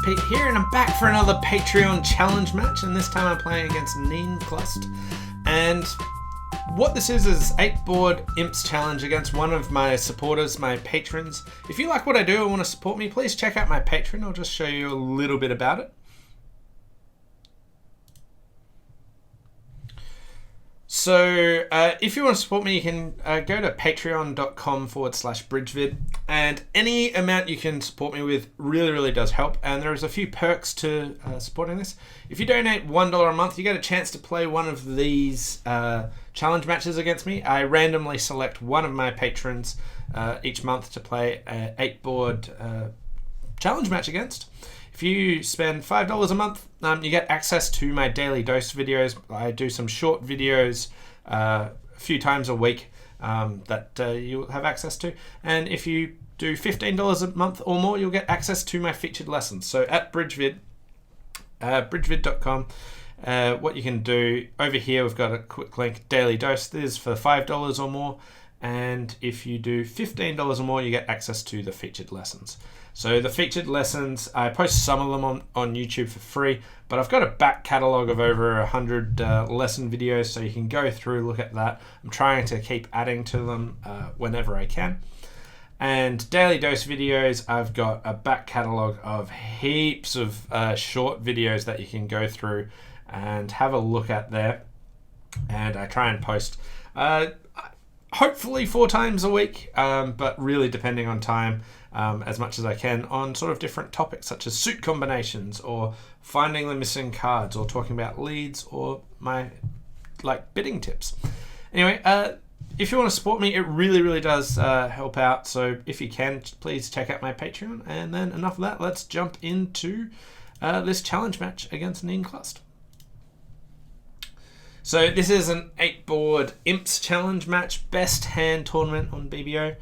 Pete here, and I'm back for another Patreon challenge match, and this time I'm playing against Neenclust. And what this is 8 board Imps challenge against one of my supporters, my patrons. If you like what I do and want to support me, please check out my Patreon. I'll just show you a little bit about it. So if you want to support me, you can go to patreon.com/bridgevid, and any amount you can support me with really does help. And there's a few perks to supporting this. If you donate $1 a month, you get a chance to play one of these challenge matches against me. I randomly select one of my patrons each month to play an 8 board challenge match against. If you spend $5 a month, you get access to my daily dose videos. I do some short videos a few times a week that you'll have access to. And if you do $15 a month or more, you'll get access to my featured lessons. So at Bridgevid, bridgevid.com, what you can do, over here we've got a quick link, daily dose. This is for $5 or more. And if you do $15 or more, you get access to the featured lessons. So the featured lessons, I post some of them on YouTube for free, but I've got a back catalogue of over 100 lesson videos, so you can go through, look at that. I'm trying to keep adding to them whenever I can. And daily dose videos, I've got a back catalogue of heaps of short videos that you can go through and have a look at there. And I try and post hopefully 4 times a week, but really depending on time, as much as I can, on sort of different topics such as suit combinations or finding the missing cards or talking about leads or my bidding tips. Anyway, if you want to support me, it really does help out. So if you can, please check out my Patreon. And then enough of that, let's jump into this challenge match against Neenclust. So this is an 8 board Imps challenge match, best hand tournament on BBO.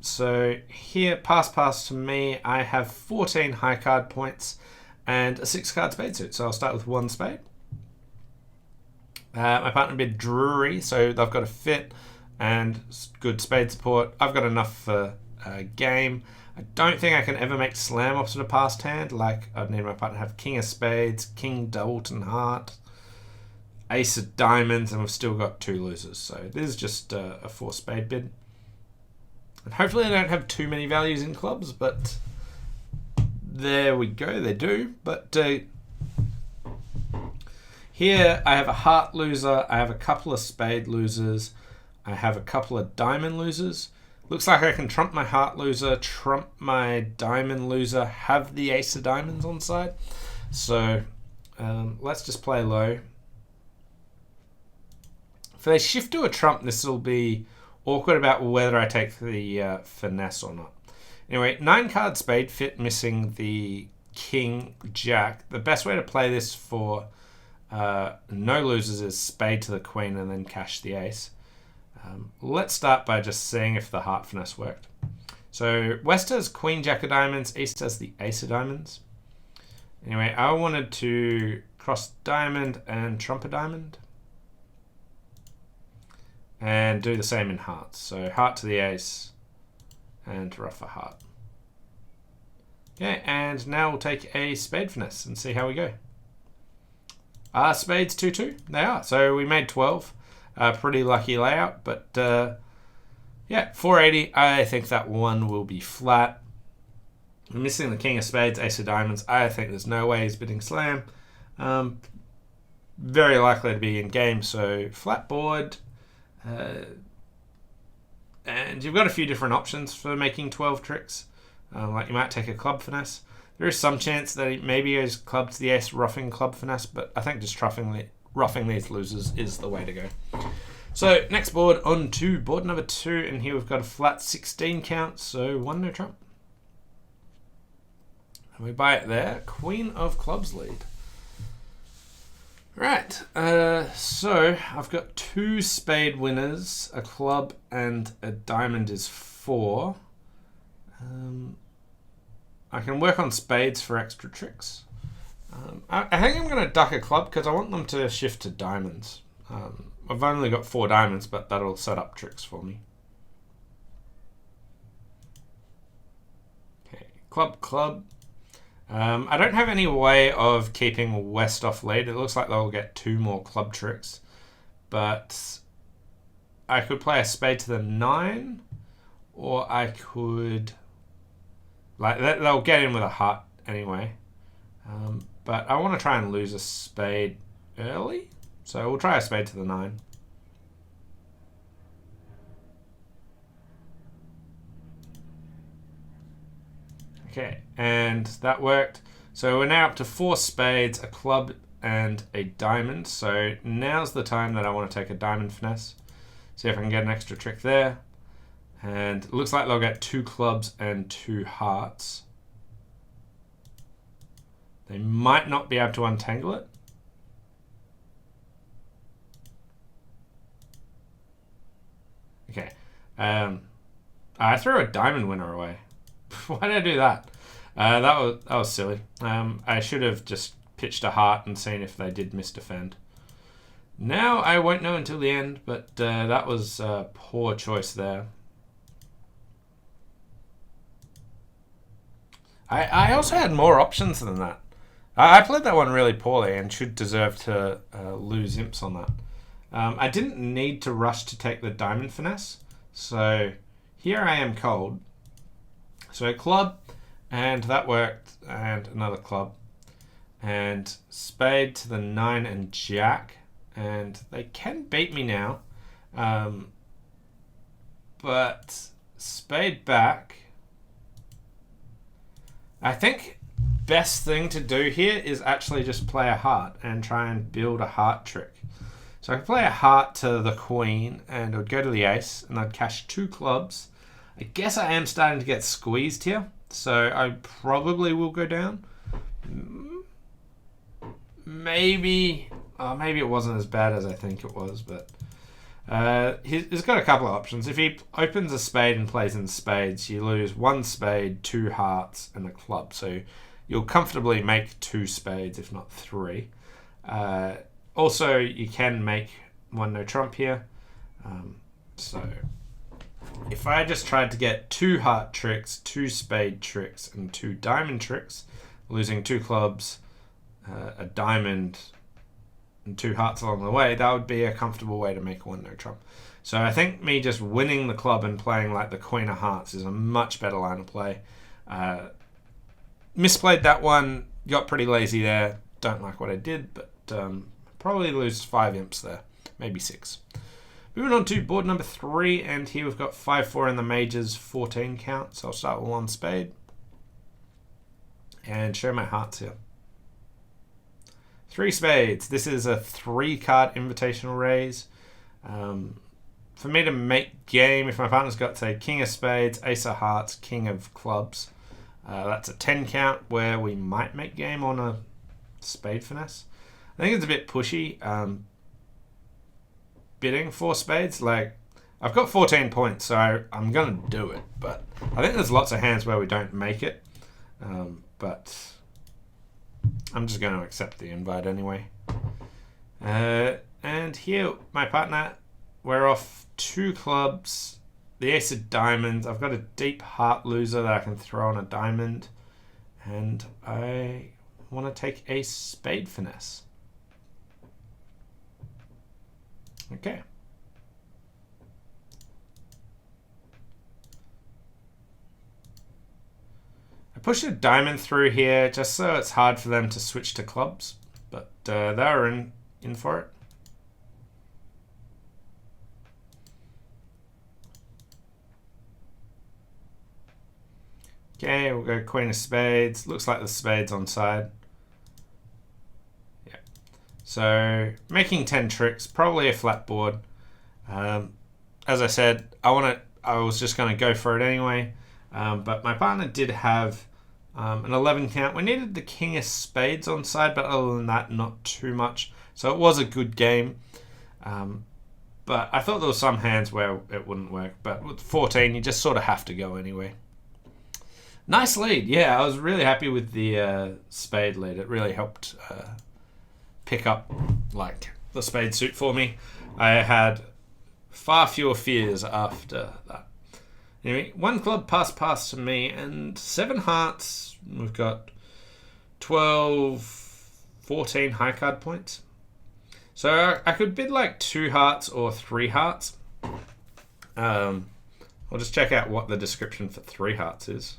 So here, pass to me, I have 14 high card points and a 6 card spade suit. So I'll start with 1 spade. My partner bid Drury, so they've got a fit and good spade support. I've got enough for a game. I don't think I can ever make slam opposite a passed hand. Like, I'd need my partner to have King of Spades, King Doubleton Heart, Ace of Diamonds, and we've still got 2 losers. So this is just a 4 spade bid. And hopefully I don't have too many values in clubs, but there we go, they do. But here I have a heart loser, I have a couple of spade losers, I have a couple of diamond losers. Looks like I can trump my heart loser, trump my diamond loser, have the ace of diamonds on side. So let's just play low. If they shift to a trump, this will be awkward about whether I take the finesse or not. Anyway, 9 card spade fit, missing the king jack. The best way to play this for no losers is spade to the queen and then cash the ace. Let's start by just seeing if the heart finesse worked. So West has queen jack of diamonds, East has the ace of diamonds. Anyway, I wanted to cross diamond and trump a diamond. And do the same in hearts. So heart to the ace and ruff a heart. Okay, and now we'll take a spade finesse and see how we go. Are spades 2-2? They are. So we made 12. Pretty lucky layout, but yeah, 480. I think that one will be flat. We're missing the king of spades, ace of diamonds. I think there's no way he's bidding slam. Very likely to be in game, so flat board. And you've got a few different options for making 12 tricks. Like you might take a club finesse. There is some chance that he maybe goes club to the ace, roughing club finesse, but I think just roughing these losers is the way to go. So next board, on to board number 2, and here we've got a flat 16 count, so 1 no trump. And we buy it there. Queen of clubs lead. Right, so I've got 2 spade winners, a club and a diamond is 4. I can work on spades for extra tricks. I think I'm going to duck a club because I want them to shift to diamonds. I've only got 4 diamonds, but that'll set up tricks for me. Okay, club. I don't have any way of keeping West off lead. It looks like they'll get 2 more club tricks. But I could play a spade to the 9. Or I could... Like, they'll get in with a heart anyway. But I want to try and lose a spade early. So we'll try a spade to the 9. Okay, and that worked. So we're now up to 4 spades, a club, and a diamond. So now's the time that I want to take a diamond finesse. See if I can get an extra trick there. And it looks like they'll get 2 clubs and 2 hearts. They might not be able to untangle it. Okay. I threw a diamond winner away. Why did I do that? That was silly. I should have just pitched a heart and seen if they did misdefend. Now I won't know until the end, but that was a poor choice there. I also had more options than that. I played that one really poorly and should deserve to lose imps on that. I didn't need to rush to take the diamond finesse, so here I am cold. So club, and that worked, and another club, and spade to the 9 and jack, and they can beat me now, but spade back. I think best thing to do here is actually just play a heart and try and build a heart trick. So I could play a heart to the queen and it would go to the ace and I'd cash 2 clubs. I guess I am starting to get squeezed here, so I probably will go down. Maybe it wasn't as bad as I think it was, but he's got a couple of options. If he opens a spade and plays in spades, you lose 1 spade, 2 hearts, and a club. So you'll comfortably make 2 spades, if not 3. Also, you can make 1 no trump here. So if I just tried to get 2 heart tricks, 2 spade tricks, and 2 diamond tricks, losing 2 clubs, a diamond, and 2 hearts along the way, that would be a comfortable way to make 1 no trump. So I think me just winning the club and playing like the queen of hearts is a much better line of play. Misplayed that one, got pretty lazy there. Don't like what I did, but probably lose 5 imps there, maybe 6. Moving on to board number 3, and here we've got 5-4 in the majors, 14 count. So I'll start with 1 spade and show my hearts here. 3 spades. This is a 3-card invitational raise. For me to make game, if my partner's got, say, king of spades, ace of hearts, king of clubs, that's a 10 count where we might make game on a spade finesse. I think it's a bit pushy. Bidding 4 spades, like, I've got 14 points, so I'm going to do it. But I think there's lots of hands where we don't make it. But I'm just going to accept the invite anyway. And here, my partner, we're off 2 clubs, the ace of diamonds. I've got a deep heart loser that I can throw on a diamond. And I want to take a spade finesse. Okay. I pushed a diamond through here just so it's hard for them to switch to clubs, but they were in for it. Okay, we'll go queen of spades. Looks like the spades on side. Yeah. So making 10 tricks, probably a flat board. As I said, I was just going to go for it anyway. But my partner did have an 11 count. We needed the king of spades on side, but other than that, not too much. So it was a good game. But I thought there were some hands where it wouldn't work. But with 14, you just sort of have to go anyway. Nice lead. Yeah, I was really happy with the spade lead. It really helped pick up like the spade suit for me. I had far fewer fears after that. Anyway, 1 club pass to me and 7 hearts. We've got 12, 14 high card points. So I could bid like 2 hearts or 3 hearts. I'll just check out what the description for 3 hearts is.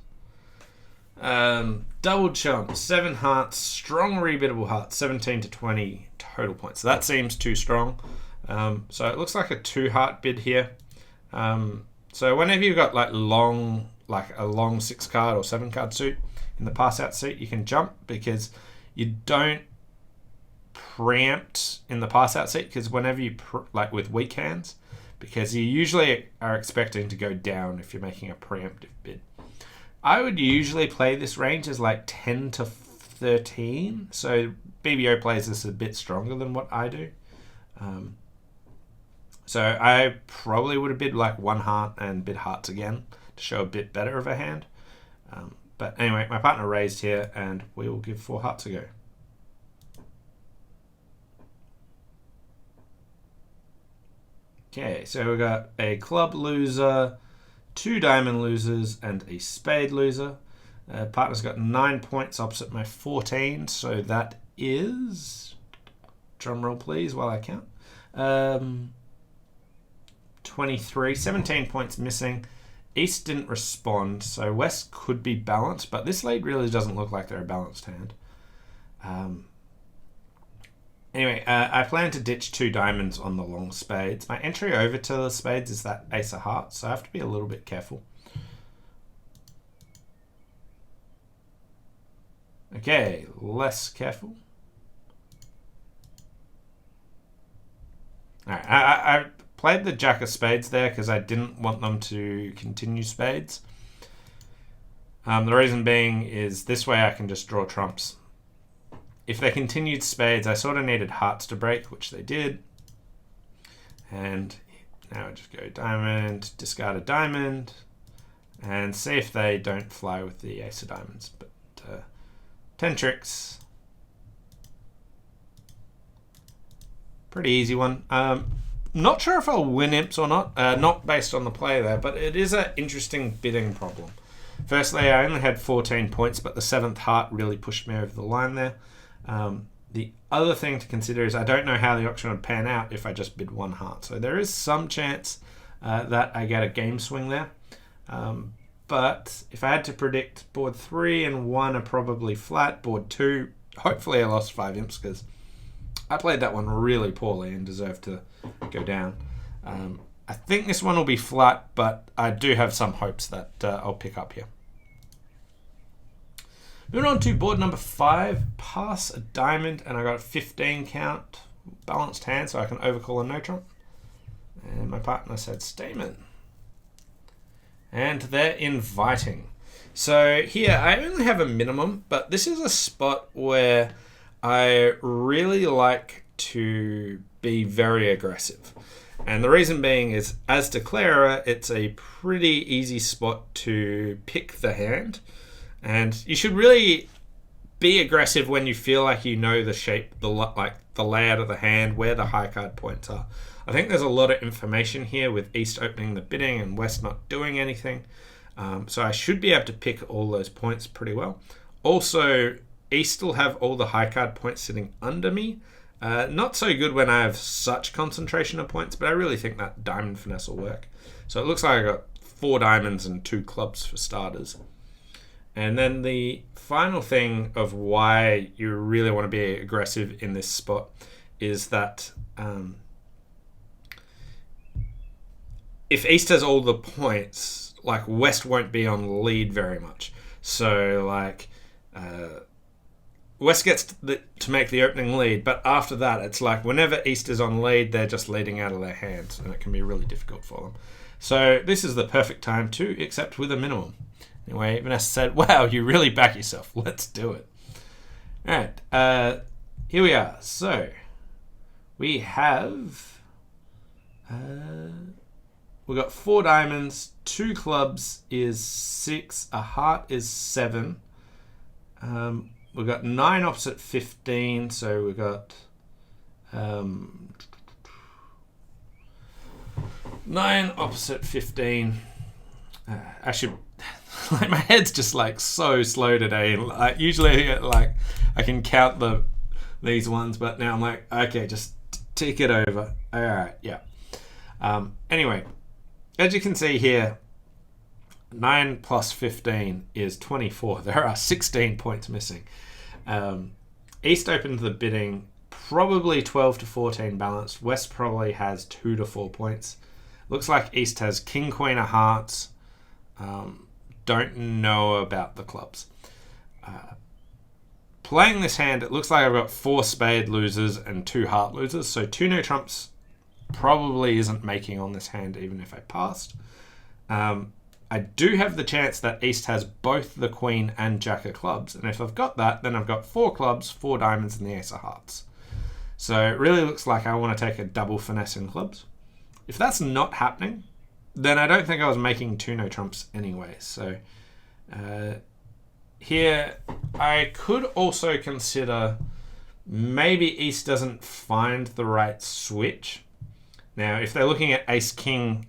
Double chump, 7 hearts, strong rebiddable hearts, 17 to 20 total points. So that seems too strong. So it looks like a 2 heart bid here. So whenever you've got like a long 6 card or 7 card suit in the pass out suit, you can jump because you don't preempt in the pass out suit, because whenever you like with weak hands, because you usually are expecting to go down if you're making a preemptive bid. I would usually play this range as like 10 to 13. So BBO plays this a bit stronger than what I do. So I probably would have bid like 1 heart and bid hearts again to show a bit better of a hand. But anyway, my partner raised here and we will give 4 hearts a go. Okay, so we got a club loser, 2 diamond losers, and a spade loser. Partner's got 9 points opposite my 14, so that is, drum roll please while I count, 23, 17 points missing. East didn't respond, so West could be balanced, but this lead really doesn't look like they're a balanced hand. Anyway, I plan to ditch 2 diamonds on the long spades. My entry over to the spades is that ace of hearts, so I have to be a little bit careful. Okay, less careful. Alright, I played the jack of spades there because I didn't want them to continue spades. The reason being is this way I can just draw trumps. If they continued spades, I sort of needed hearts to break, which they did. And now I just go diamond, discard a diamond, and see if they don't fly with the ace of diamonds. But 10 tricks. Pretty easy one. Not sure if I'll win imps or not. Not based on the play there, but it is an interesting bidding problem. Firstly, I only had 14 points, but the 7th heart really pushed me over the line there. The other thing to consider is I don't know how the auction would pan out if I just bid 1 heart. So there is some chance that I get a game swing there. But if I had to predict, board 3 and 1 are probably flat. Board 2, hopefully I lost 5 imps because I played that one really poorly and deserved to go down. I think this one will be flat, but I do have some hopes that I'll pick up here. Moving on to board number 5, pass a diamond, and I got a 15 count, balanced hand, so I can overcall a no trump. And my partner said Stamen. And they're inviting. So here, I only have a minimum, but this is a spot where I really like to be very aggressive. And the reason being is, as declarer, it's a pretty easy spot to pick the hand. And you should really be aggressive when you feel like you know the shape, the layout of the hand, where the high card points are. I think there's a lot of information here with East opening the bidding and West not doing anything. So I should be able to pick all those points pretty well. Also, East will have all the high card points sitting under me. Not so good when I have such concentration of points, but I really think that diamond finesse will work. So it looks like I got 4 diamonds and 2 clubs for starters. And then the final thing of why you really want to be aggressive in this spot is that if East has all the points, like West won't be on lead very much. So like West gets to make the opening lead, but after that it's like whenever East is on lead, they're just leading out of their hands, and it can be really difficult for them. So this is the perfect time to accept with a minimum. Anyway, Vanessa said, wow, you really back yourself. Let's do it. All right, here we are. So we have, we've got 4 diamonds, 2 clubs is 6, a heart is 7. We've got 9 opposite 15, so we've got 9 opposite 15. Actually, Like my head's just like so slow today. Like usually like I can count these ones, but now I'm like, okay, just tick it over. All right, yeah. Anyway, as you can see here, 9 plus 15 is 24. There are 16 points missing. East opened the bidding probably 12 to 14 balanced. West probably has 2 to 4 points. Looks like East has King, Queen of Hearts. Don't know about the clubs. Playing this hand, it looks like I've got 4 spade losers and 2 heart losers. So 2 no trumps probably isn't making on this hand even if I passed. I do have the chance that East has both the Queen and Jack of clubs. And if I've got that, then I've got 4 clubs, 4 diamonds, and the Ace of hearts. So it really looks like I want to take a double finesse in clubs. If that's not happening, then I don't think I was making 2 no trumps anyway. So here I could also consider maybe East doesn't find the right switch. Now, if they're looking at Ace, King,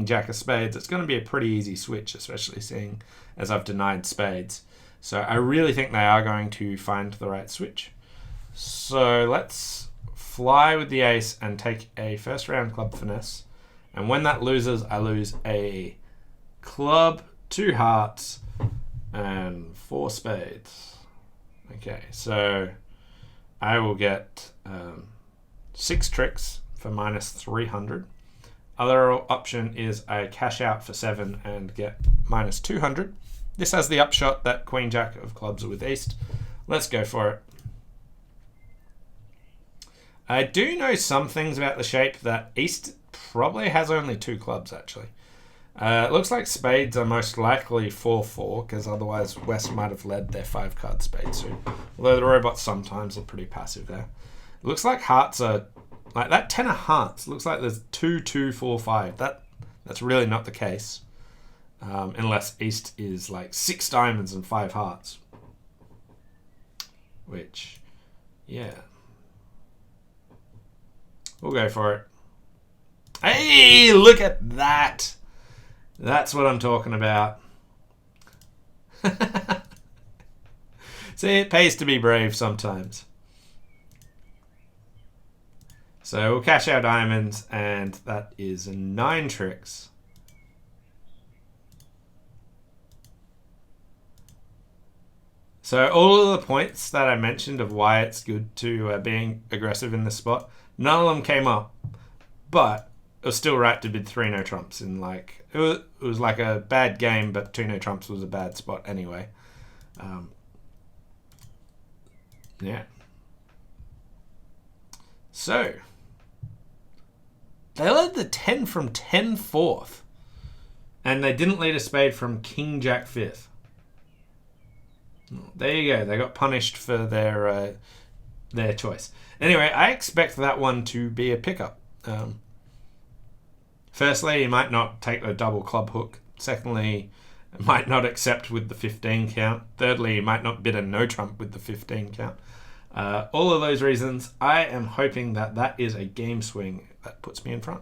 Jack of spades, it's going to be a pretty easy switch, especially seeing as I've denied spades. So I really think they are going to find the right switch. So let's fly with the ace and take a first round club finesse. And when that loses, I lose a club, 2 hearts, and 4 spades. Okay, so I will get 6 tricks for minus 300. Other option is I cash out for 7 and get minus 200. This has the upshot that Queen Jack of clubs are with East. Let's go for it. I do know some things about the shape that East probably has only 2 clubs actually. It looks like spades are most likely 4-4 because otherwise West might have led their 5 card spade suit. Although the robots sometimes are pretty passive there. It looks like hearts are like that 10 of hearts. Looks like there's 2, 2, 4, 5. That's really not the case. Unless East is like 6 diamonds and 5 hearts. Which, yeah. We'll go for it. Hey, look at that. That's what I'm talking about. See, it pays to be brave sometimes. So we'll cash our diamonds, and that is 9 tricks. So all of the points that I mentioned of why it's good to being aggressive in this spot, none of them came up, but it was still right to bid 3 no trumps. In like it was like a bad game, but 2 no trumps was a bad spot anyway. Yeah. So they led the 10 from 10 fourth, and they didn't lead a spade from King Jack fifth. There you go. They got punished for their choice. Anyway, I expect that one to be a pickup. Firstly, he might not take the double club hook. Secondly, might not accept with the 15 count. Thirdly, he might not bid a no trump with the 15 count. All of those reasons, I am hoping that that is a game swing that puts me in front.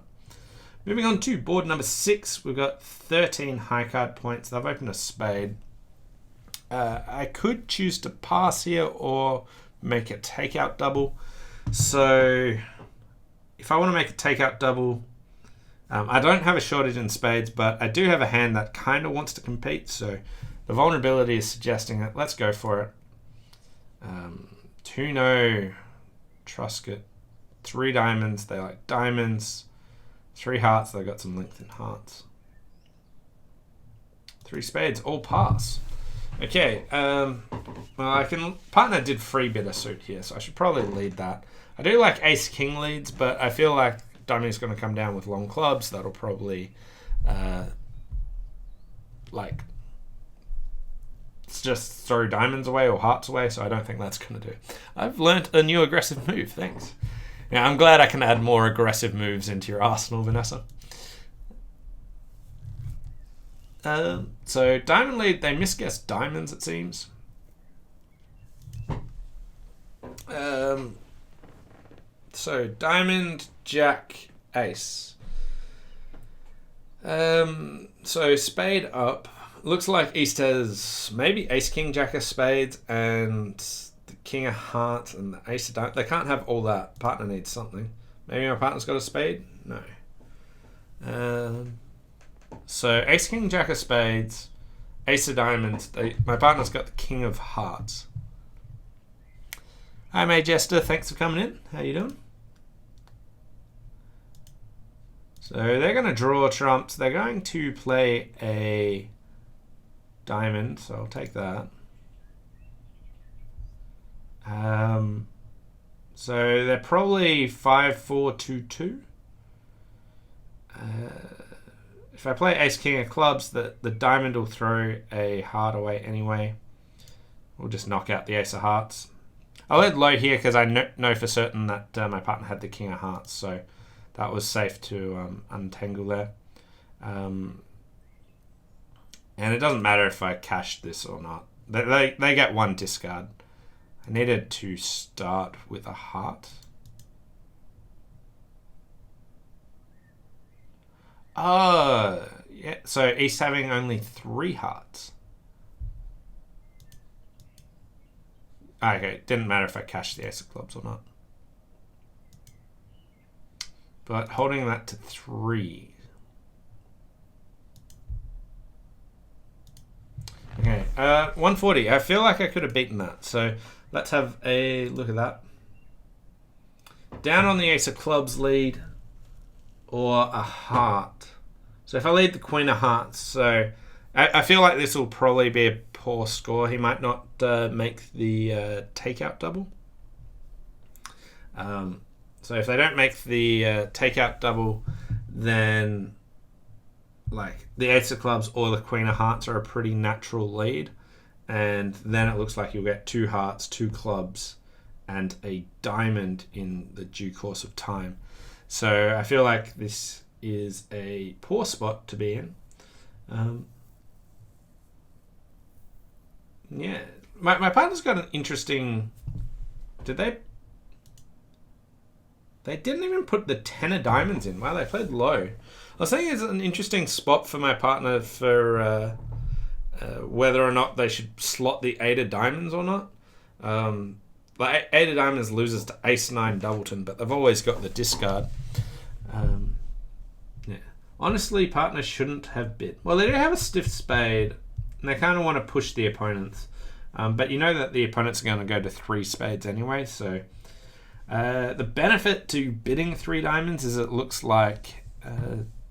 Moving on to board number 6, we've got 13 high card points. They've opened a spade. I could choose to pass here or make a takeout double. So if I want to make a takeout double, I don't have a shortage in spades, but I do have a hand that kind of wants to compete. So the vulnerability is suggesting it. Let's go for it. 2 no, Truscott, 3 diamonds. They like diamonds. 3 hearts. They got some length in hearts. 3 spades. All pass. Okay, well, partner did free bid a suit here, so I should probably lead that. I do like ace king leads, but I feel like Dummy's going to come down with long clubs. That'll probably just throw diamonds away or hearts away, so I don't think that's going to do. I've learnt a new aggressive move, thanks. Yeah, I'm glad I can add more aggressive moves into your arsenal, Vanessa. So diamond lead, they misguessed diamonds, it seems. So diamond, jack, ace. So spade up. Looks like East has maybe Ace, King, Jack of Spades, and the King of Hearts, and the Ace of Diamonds. They can't have all that. Partner needs something. Maybe my partner's got a spade? No. So Ace, King, Jack of Spades, Ace of Diamonds. My partner's got the King of Hearts. Hi, May Jester. Thanks for coming in. How you doing? So they're going to draw trumps. They're going to play a diamond, so I'll take that. So they're probably 5-4-2-2. If I play Ace King of Clubs, the diamond will throw a heart away anyway. We'll just knock out the Ace of Hearts. I led low here because I know for certain that my partner had the King of Hearts, so that was safe to untangle there. And it doesn't matter if I cash this or not. They get one discard. I needed to start with a heart. Oh, yeah. So East having only 3 hearts. Okay, didn't matter if I cashed the Ace of Clubs or not. But holding that to 3. Okay, 140. I feel like I could have beaten that. So let's have a look at that. Down on the Ace of Clubs lead or a heart. So if I lead the Queen of Hearts, so I feel like this will probably be a poor score. He might not make the takeout double. So if they don't make the takeout double, then like the Ace of Clubs or the Queen of Hearts are a pretty natural lead. And then it looks like you'll get 2 hearts, 2 clubs, and a diamond in the due course of time. So I feel like this is a poor spot to be in. Yeah. My partner's got an interesting... They didn't even put the 10 of diamonds in. Wow, they played low. I was thinking it's an interesting spot for my partner for whether or not they should slot the 8 of diamonds or not. Like 8 of diamonds loses to Ace 9 Doubleton, but they've always got the discard. Yeah. Honestly, partners shouldn't have bid. Well, they do have a stiff spade, and they kind of want to push the opponents. But you know that the opponents are going to go to 3 spades anyway, so... the benefit to bidding 3 diamonds is it looks like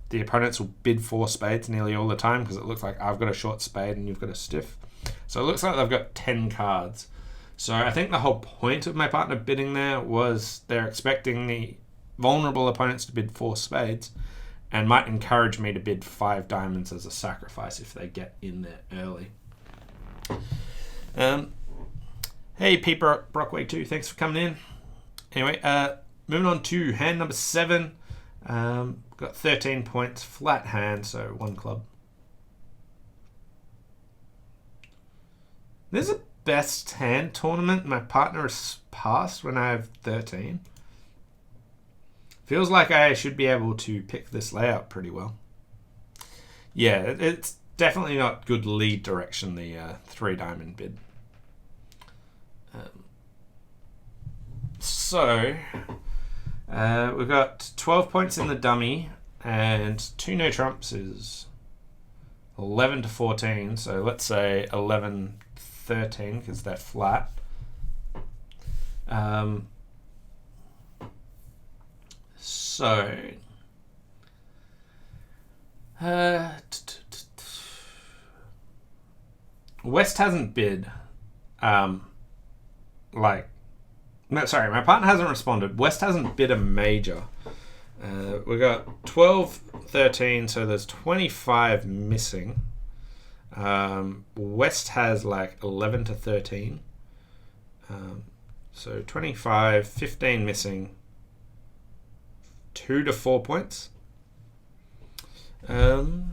the opponents will bid 4 spades nearly all the time because it looks like I've got a short spade and you've got a stiff. So it looks like they've got 10 cards. So I think the whole point of my partner bidding there was they're expecting the vulnerable opponents to bid 4 spades and might encourage me to bid 5 diamonds as a sacrifice if they get in there early. Hey, Pete Brockway 2, thanks for coming in. Anyway, moving on to hand number 7. Got 13 points, flat hand, so 1 club. There's a best hand tournament my partner has passed when I have 13. Feels like I should be able to pick this layout pretty well. Yeah, it's definitely not good lead direction, the 3 diamond bid. So, we've got 12 points in the dummy, and 2 no trumps is 11 to 14. So let's say 11-13 because they're flat. West hasn't bid. No, sorry, my partner hasn't responded. West hasn't bid a major. We got 12-13, so there's 25 missing. West has like 11 to 13. So 25, 15 missing. 2 to 4 points. 2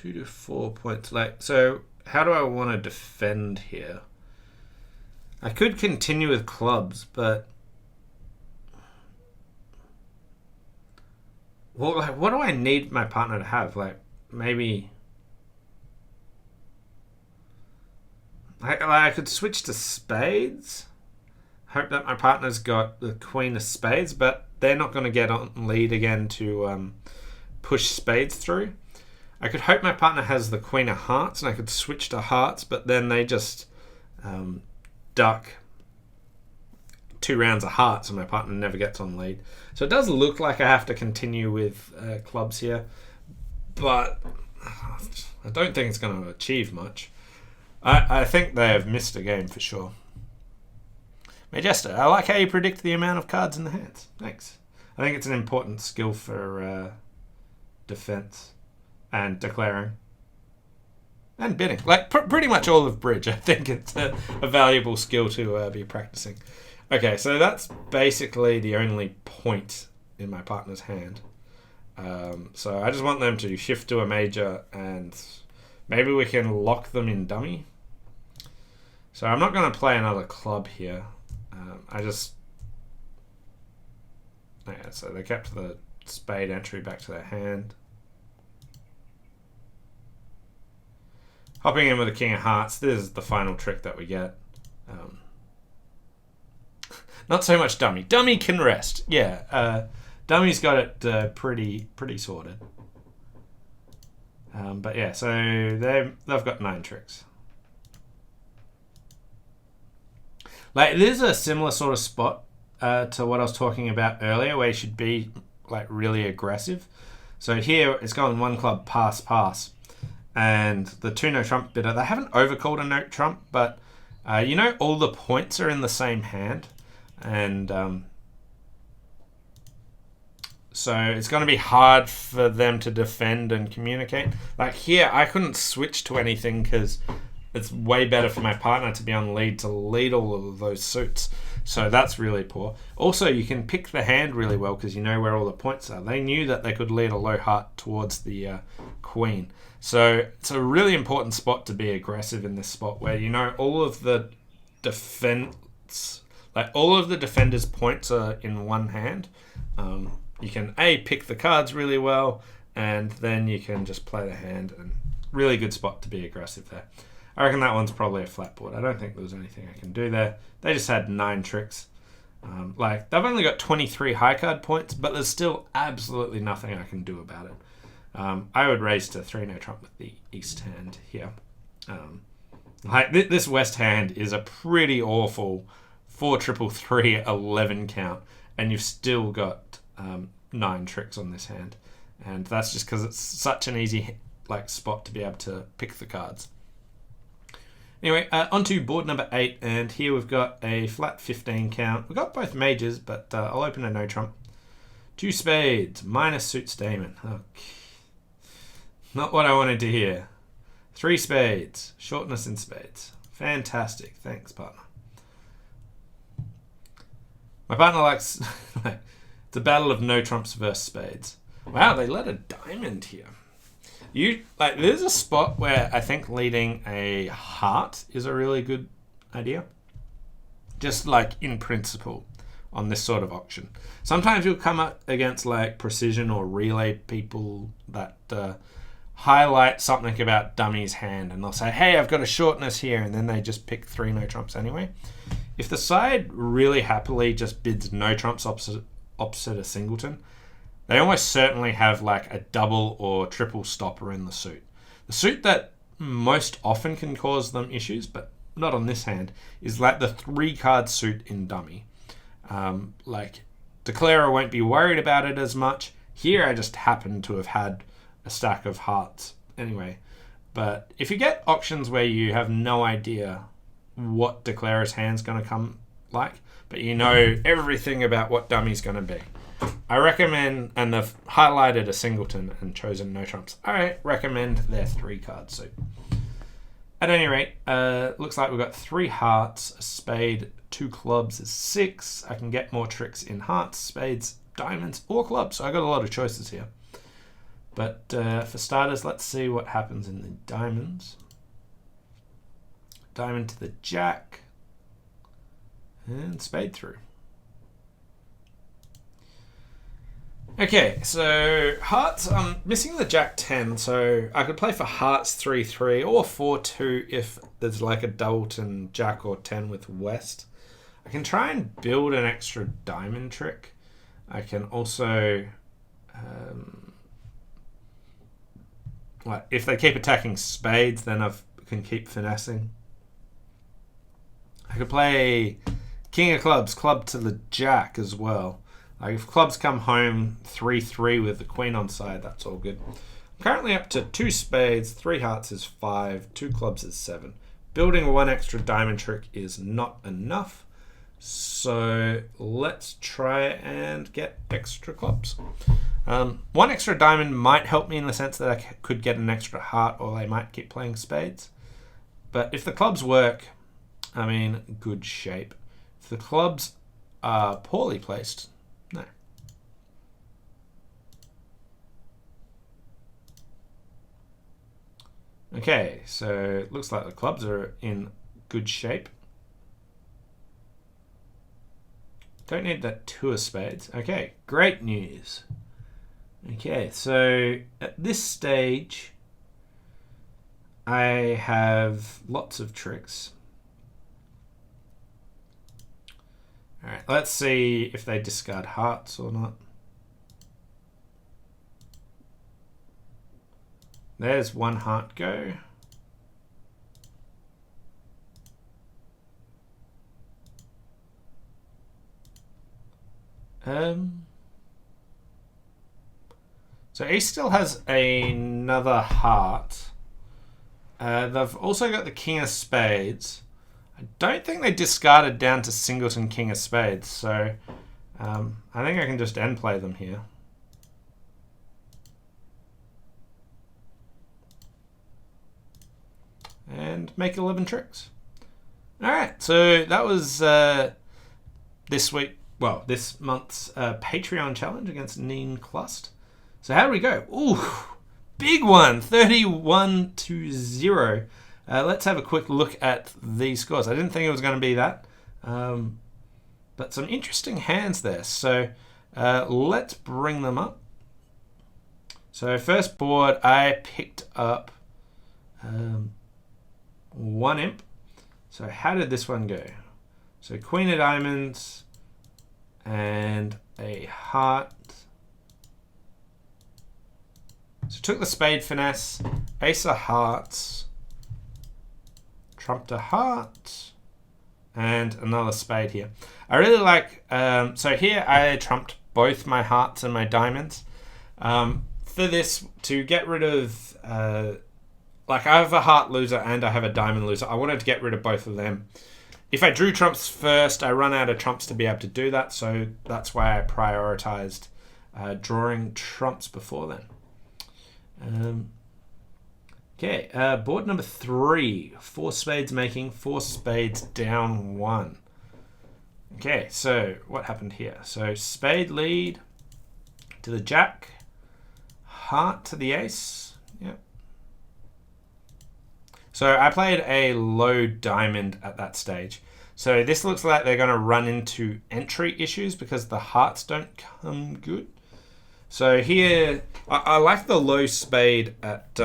to 4 points. So how do I want to defend here? I could continue with clubs, but what do I need my partner to have? maybe I could switch to spades. Hope that my partner's got the queen of spades, but they're not going to get on lead again to push spades through. I could hope my partner has the queen of hearts and I could switch to hearts, but then they just duck 2 rounds of hearts and my partner never gets on lead. So it does look like I have to continue with clubs here, but I don't think it's going to achieve much. I think they have missed a game for sure. Majesta, I like how you predict the amount of cards in the hands. Thanks. I think it's an important skill for defense and declaring and bidding. Like pretty much all of bridge. I think it's a valuable skill to be practicing. Okay, so that's basically the only point in my partner's hand. So I just want them to shift to a major and maybe we can lock them in dummy. So I'm not going to play another club here. So they kept the spade entry back to their hand. Hopping in with the king of hearts. This is the final trick that we get. Not so much dummy. Dummy can rest. Yeah, dummy's got it pretty sorted. But yeah, so they've got 9 tricks. Like, there's a similar sort of spot to what I was talking about earlier, where you should be like really aggressive. So here it's going 1 club pass, and the 2 no trump bidder. They haven't overcalled a no trump, but you know all the points are in the same hand, and so it's going to be hard for them to defend and communicate. Like here, I couldn't switch to anything because it's way better for my partner to be on lead to lead all of those suits. So that's really poor. Also, you can pick the hand really well because you know where all the points are. They knew that they could lead a low heart towards the queen. So it's a really important spot to be aggressive in this spot where you know all of the defense, like all of the defenders' points are in one hand. You can pick the cards really well, and then you can just play the hand. And really good spot to be aggressive there. I reckon that one's probably a flat board. I don't think there was anything I can do there. They just had 9 tricks. Like, they've only got 23 high card points, but there's still absolutely nothing I can do about it. I would raise to 3 no trump with the east hand here. Like this west hand is a pretty awful 4 triple 3 11 count, and you've still got 9 tricks on this hand, and that's just because it's such an easy spot to be able to pick the cards. Anyway, on to board number 8, and here we've got a flat 15 count. We've got both majors, but I'll open a no trump. 2 spades, minus suits Damon. Okay. Not what I wanted to hear. 3 spades, shortness in spades. Fantastic, thanks partner. My partner likes, it's a battle of no trumps versus spades. Wow, they let a diamond here. There's a spot where I think leading a heart is a really good idea. Just in principle on this sort of auction. Sometimes you'll come up against precision or relay people that highlight something about dummy's hand, and they'll say, hey, I've got a shortness here, and then they just pick 3 no trumps anyway. If the side really happily just bids no trumps opposite a singleton, they almost certainly have a double or triple stopper in the suit. The suit that most often can cause them issues, but not on this hand, is the 3 card suit in dummy. Declarer won't be worried about it as much. Here I just happen to have had a stack of hearts anyway. But if you get auctions where you have no idea what declarer's hand's going to come but you know everything about what dummy's going to be, I recommend, and they've highlighted a singleton and chosen no trumps, I recommend their 3 card suit. At any rate, looks like we've got 3 hearts, a spade, 2 clubs is 6. I can get more tricks in hearts, spades, diamonds, or clubs. So I got a lot of choices here. But for starters, let's see what happens in the diamonds. Diamond to the jack, and spade through. Okay, so hearts, I'm missing the Jack 10, so I could play for hearts 3-3 or 4-2 if there's like a Doubleton Jack or 10 with West. I can try and build an extra diamond trick. I can also, like if they keep attacking spades, then I can keep finessing. I could play King of Clubs, club to the Jack as well. Like if clubs come home 3-3 with the queen on side, that's all good. I'm currently up to 2 spades, 3 hearts is 5, 2 clubs is 7. Building 1 extra diamond trick is not enough. So let's try and get extra clubs. 1 extra diamond might help me in the sense that I could get an extra heart, or they might keep playing spades. But if the clubs work, I'm in good shape. If the clubs are poorly placed, no. Okay, so it looks like the clubs are in good shape. Don't need that 2 of spades. Okay, great news. Okay, so at this stage, I have lots of tricks. All right, let's see if they discard hearts or not. There's 1 heart go. So he still has another heart. They've also got the King of Spades. I don't think they discarded down to Singleton King of Spades, so I think I can just end play them here. And make 11 tricks. Alright, so that was this month's Patreon challenge against Neen Clust. So how do we go? Ooh, big one, 31-0. Let's have a quick look at these scores. I didn't think it was going to be that, but some interesting hands there. So let's bring them up. So first board, I picked up 1 imp. So how did this one go? So Queen of Diamonds and a heart. So took the spade finesse, ace of hearts, trumped a heart, and another spade here. I really like, so here I trumped both my hearts and my diamonds. For this, to get rid of, like I have a heart loser and I have a diamond loser. I wanted to get rid of both of them. If I drew trumps first, I run out of trumps to be able to do that. So that's why I prioritized drawing trumps before then. Okay, board number 3. 4 spades making, 4 spades down 1. Okay, so what happened here? So spade lead to the jack, heart to the ace. Yep. So I played a low diamond at that stage. So this looks like they're going to run into entry issues because the hearts don't come good. So here, I like the low spade at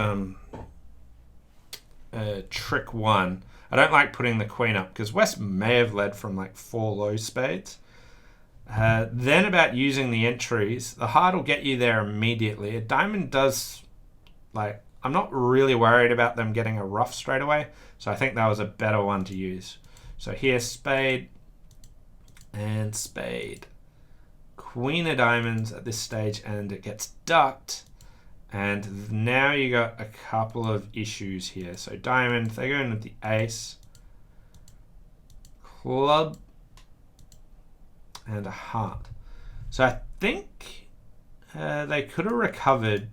trick 1. I don't like putting the queen up because West may have led from like 4 low spades. Then about using the entries, the heart will get you there immediately. A diamond does, like, I'm not really worried about them getting a ruff straight away. So I think that was a better one to use. So here, spade and spade. Queen of diamonds at this stage, and it gets ducked. And now you got a couple of issues here. So diamond, they go in with the ace, club, and a heart. So I think they could have recovered.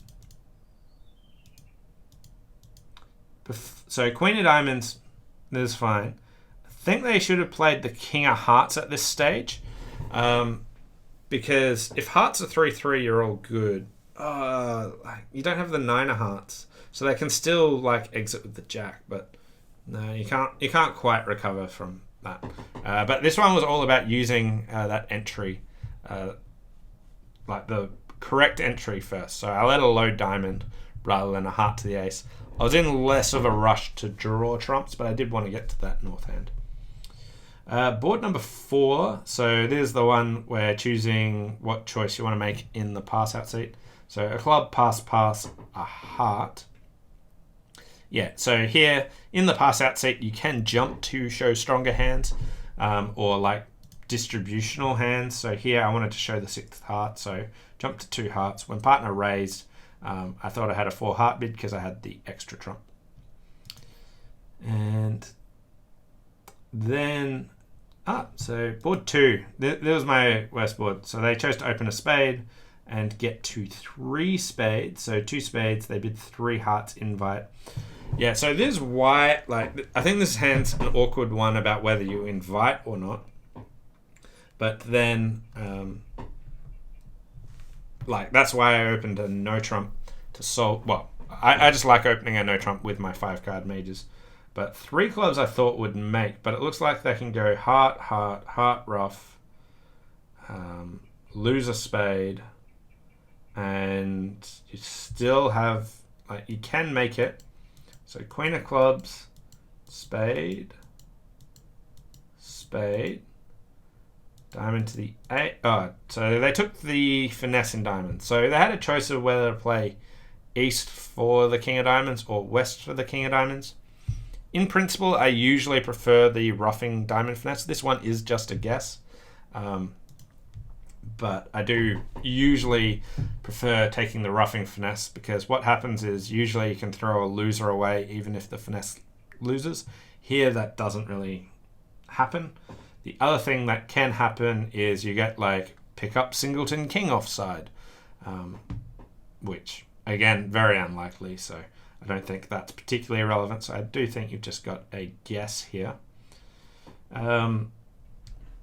So Queen of Diamonds, this is fine. I think they should have played the King of Hearts at this stage. Because if hearts are 3-3, you're all good. You don't have the 9 of hearts. So they can still like exit with the jack, but no, you can't quite recover from that. But this one was all about using that entry, like the correct entry first. So I let a low diamond rather than a heart to the ace. I was in less of a rush to draw trumps, but I did want to get to that north hand. Board number 4. So this is the one where choosing what choice you want to make in the pass out seat. So a club, pass, a heart. Yeah, so here in the pass out seat, you can jump to show stronger hands or like distributional hands. So here I wanted to show the 6th heart. So jump to 2 hearts. When partner raised, I thought I had a 4 heart bid because I had the extra trump. And then, so board 2. There was my worst board. So they chose to open a spade and get to 3 spades. So 2 spades, they bid 3 hearts invite. Yeah, so this is why, like, I think this hand's an awkward one about whether you invite or not. But then, like, that's why I opened a no trump to solve. Well, I just like opening a no trump with my 5 card majors. But 3 clubs I thought would make, but it looks like they can go heart, heart, heart, rough, lose a spade, and you still have, like, you can make it. So queen of clubs, spade, spade, diamond to the 8. Oh, so they took the finesse in diamonds. So they had a choice of whether to play east for the king of diamonds or west for the king of diamonds. In principle, I usually prefer the roughing diamond finesse. This one is just a guess. But I do usually prefer taking the roughing finesse because what happens is usually you can throw a loser away even if the finesse loses. Here, that doesn't really happen. The other thing that can happen is you get like pick up singleton king offside, which again, very unlikely. So I don't think that's particularly relevant. So I do think you've just got a guess here.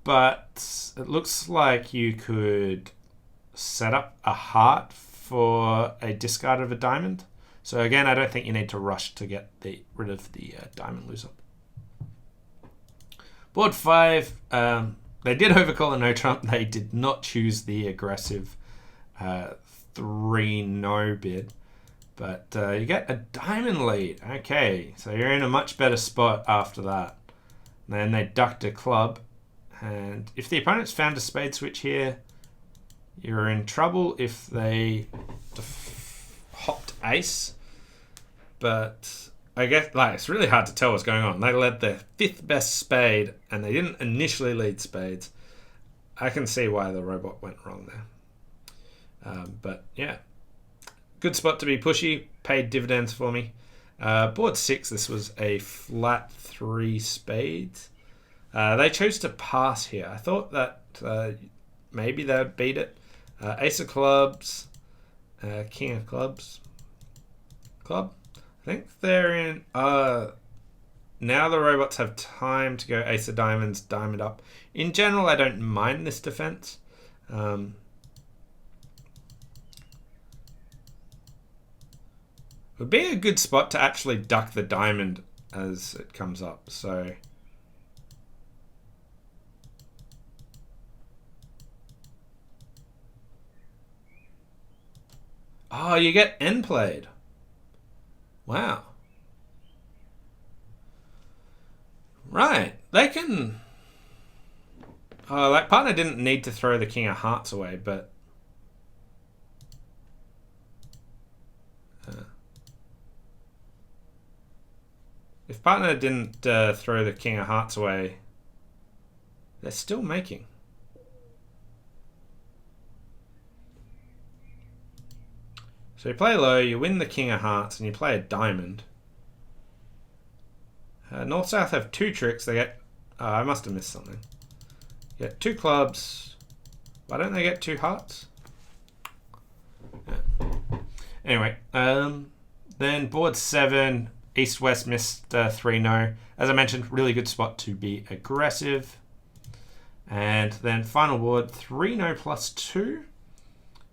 But it looks like you could set up a heart for a discard of a diamond. So again, I don't think you need to rush to get rid of the diamond loser. Board 5, they did overcall a no trump. They did not choose the aggressive 3 no bid. But you get a diamond lead. Okay, so you're in a much better spot after that. And then they ducked a club. And if the opponent's found a spade switch here, you're in trouble if they hopped ace. But I guess like it's really hard to tell what's going on. They led their 5th best spade and they didn't initially lead spades. I can see why the robot went wrong there. But yeah, good spot to be pushy. Paid dividends for me. Board 6, this was a flat 3 spades. They chose to pass here. I thought that maybe they would beat it. Ace of clubs, king of clubs, club. I think they're in. Now the robots have time to go ace of diamonds, diamond up. In general, I don't mind this defense. It would be a good spot to actually duck the diamond as it comes up. So. Oh, you get end played. Wow. Right. They can... Oh, like partner didn't need to throw the king of hearts away, but... if partner didn't throw the king of hearts away, they're still making. So you play low, you win the king of hearts, and you play a diamond. North-South have 2 tricks. They get... I must have missed something. You get 2 clubs. Why don't they get 2 hearts? Yeah. Anyway, then board 7, East-West missed 3 no. As I mentioned, really good spot to be aggressive. And then final board, 3 no plus 2.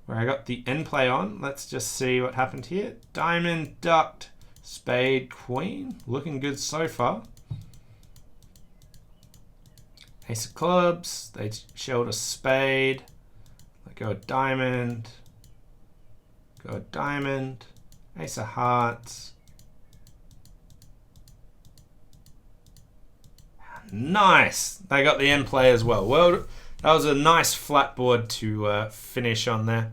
Where I got the end play on. Let's just see what happened here. Diamond, ducked, spade, queen. Looking good so far. Ace of clubs. They shelled a spade. Let go a diamond. Go a diamond, ace of hearts. Nice. They got the end play as well. Well, that was a nice flat board to finish on there.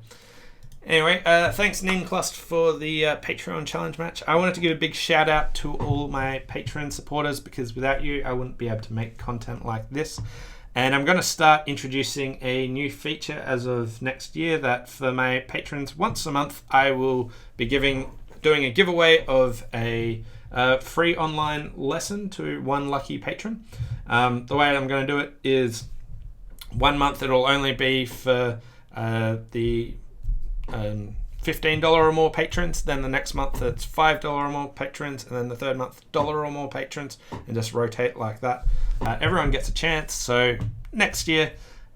Anyway, thanks Ninclust for the Patreon challenge match. I wanted to give a big shout out to all my Patreon supporters because without you, I wouldn't be able to make content like this. And I'm going to start introducing a new feature as of next year that for my patrons once a month, I will be doing a giveaway of a free online lesson to one lucky patron. The way I'm going to do it is 1 month it'll only be for the $15 or more patrons, then the next month it's $5 or more patrons, and then the third month $1 or more patrons, and just rotate like that. Everyone gets a chance, so next year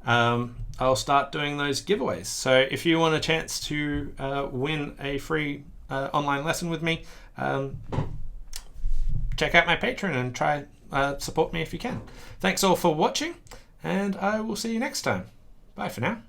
I'll start doing those giveaways. So if you want a chance to win a free online lesson with me, check out my Patreon and try support me if you can. Thanks all for watching, and I will see you next time. Bye for now.